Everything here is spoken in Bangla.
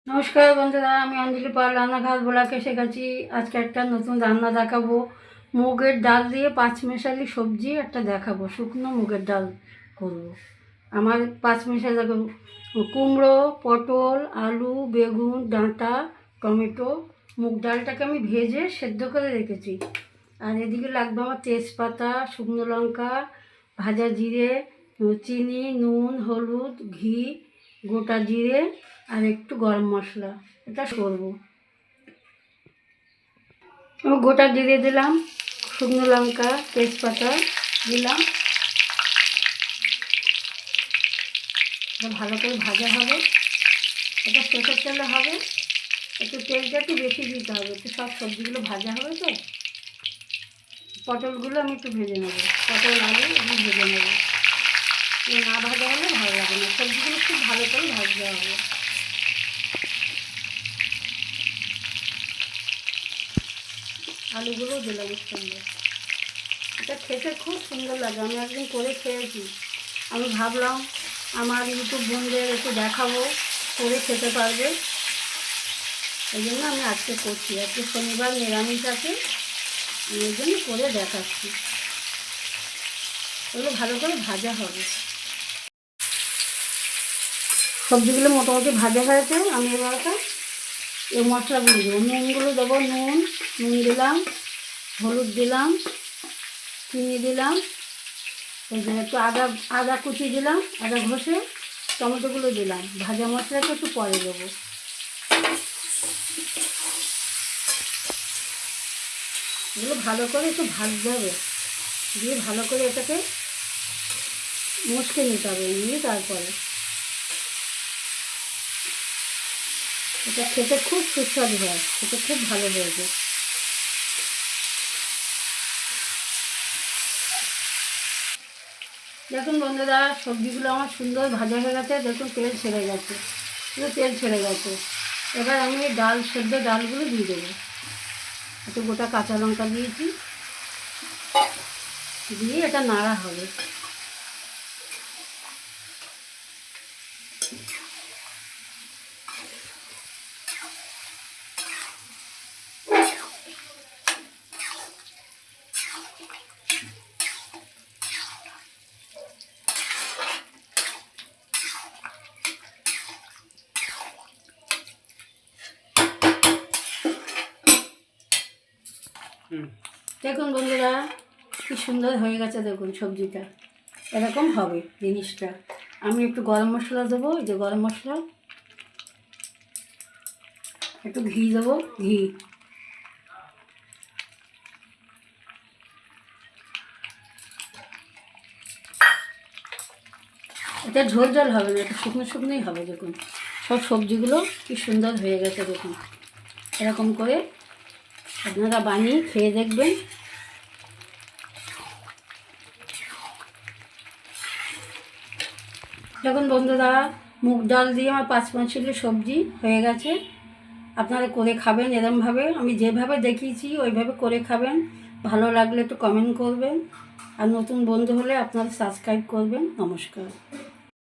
নমস্কার বন্ধুরা, আমি অঞ্জলি পাল রান্নাঘর ব্লগে শেখাচ্ছি। আজকে একটা নতুন রান্না দেখাবো। মুগের ডাল দিয়ে পাঁচমেশালি সবজি একটা দেখাবো। শুকনো মুগের ডাল করবো। আমার পাঁচমেশালি দেখাবো: কুমড়ো, পটল, আলু, বেগুন, ডাঁটা, টমেটো। মুগ ডালটাকে আমি ভেজে সেদ্ধ করে রেখেছি। আর এদিকে লাগবে আমার তেজপাতা, শুকনো লঙ্কা, ভাজা জিরে, চিনি, নুন, হলুদ, ঘি, গোটা জিরে আর একটু গরম মশলা। এটা করবো। আমি গোটা জিরে দিলাম, শুকনো লঙ্কা, তেজপাতা দিলাম। এটা ভালো করে ভাজা হবে। এটা সরষের তেলে হবে। একটু তেলটা একটু বেশি দিতে হবে, একটু সব সবজিগুলো ভাজা হবে। তো পটলগুলো আমি একটু ভেজে নেবো, পটল আলু আমি ভেজে নেবো। না ভাজা হলে ভালো লাগে না। সবজিগুলো খুব ভালো করে ভাজতে হবে। আলুগুলো দিলাম সুন্দর। এটা খেতে খুব সুন্দর লাগে। আমি একদিন করে খেয়েছি। আমি ভাবলাম আমার ইউটিউব বন্ধুদের একটু দেখাবো, করে খেতে পারবে। এই জন্য আমি আজকে করছি। আজকে শনিবার নিরামিষ আছে, আমি এই জন্য করে দেখাচ্ছি। এগুলো ভালো করে ভাজা হবে। সবজিগুলো মোটামুটি ভাজা হয়েছে। আমি এবার এই মশলাগুলো দেবো। নুনগুলো দেবো। নুন দিলাম, হলুদ দিলাম, চিনি দিলাম, এই যে একটু আদা কুচি দিলাম, আদা ঘষে। টমেটোগুলো দিলাম। ভাজা মশলাটা একটু পরে দেবো। এগুলো ভালো করে একটু ভাজতে হবে। দিয়ে ভালো করে এটাকে মশকে নিতে হবে। নিয়ে তারপরে এটা খেতে খুব সুস্বাদু হয়, খেতে খুব ভালো হয়েছে। দেখুন বন্ধুরা, সবজিগুলো আমার সুন্দর ভাজা হয়ে গেছে। দেখুন তেল ছেড়ে গেছে, পুরো তেল ছেড়ে গেছে। এবার আমি ডাল সেদ্ধ ডালগুলো দিয়ে দেবো। একটু গোটা কাঁচা লঙ্কা দিয়েছি, দিয়ে এটা নাড়া হবে। দেখুন বন্ধুরা, কি সুন্দর হয়ে গেছে। দেখুন সবজিটা এরকম হবে জিনিসটা। আমি একটু গরম মশলা দেবো। এই যে গরম মশলা, একটু ঘি দেবো, ঘি। এটা ঝোল ঝোল হবে না, একটু শুকনো শুকনোই হবে। দেখুন সব সবজিগুলো কি সুন্দর হয়ে গেছে। দেখুন এরকম করে আপনারা বানিয়ে খেয়ে দেখবেন। দেখুন বন্ধুরা, মুগ ডাল দিয়ে আমার পাঁচমিশালি সবজি হয়ে গেছে। আপনারা করে খাবেন এরমভাবে। আমি যেভাবে দেখিয়েছি ওইভাবে করে খাবেন। ভালো লাগলে একটু কমেন্ট করবেন। আর নতুন বন্ধু হলে আপনারা সাবস্ক্রাইব করবেন। নমস্কার।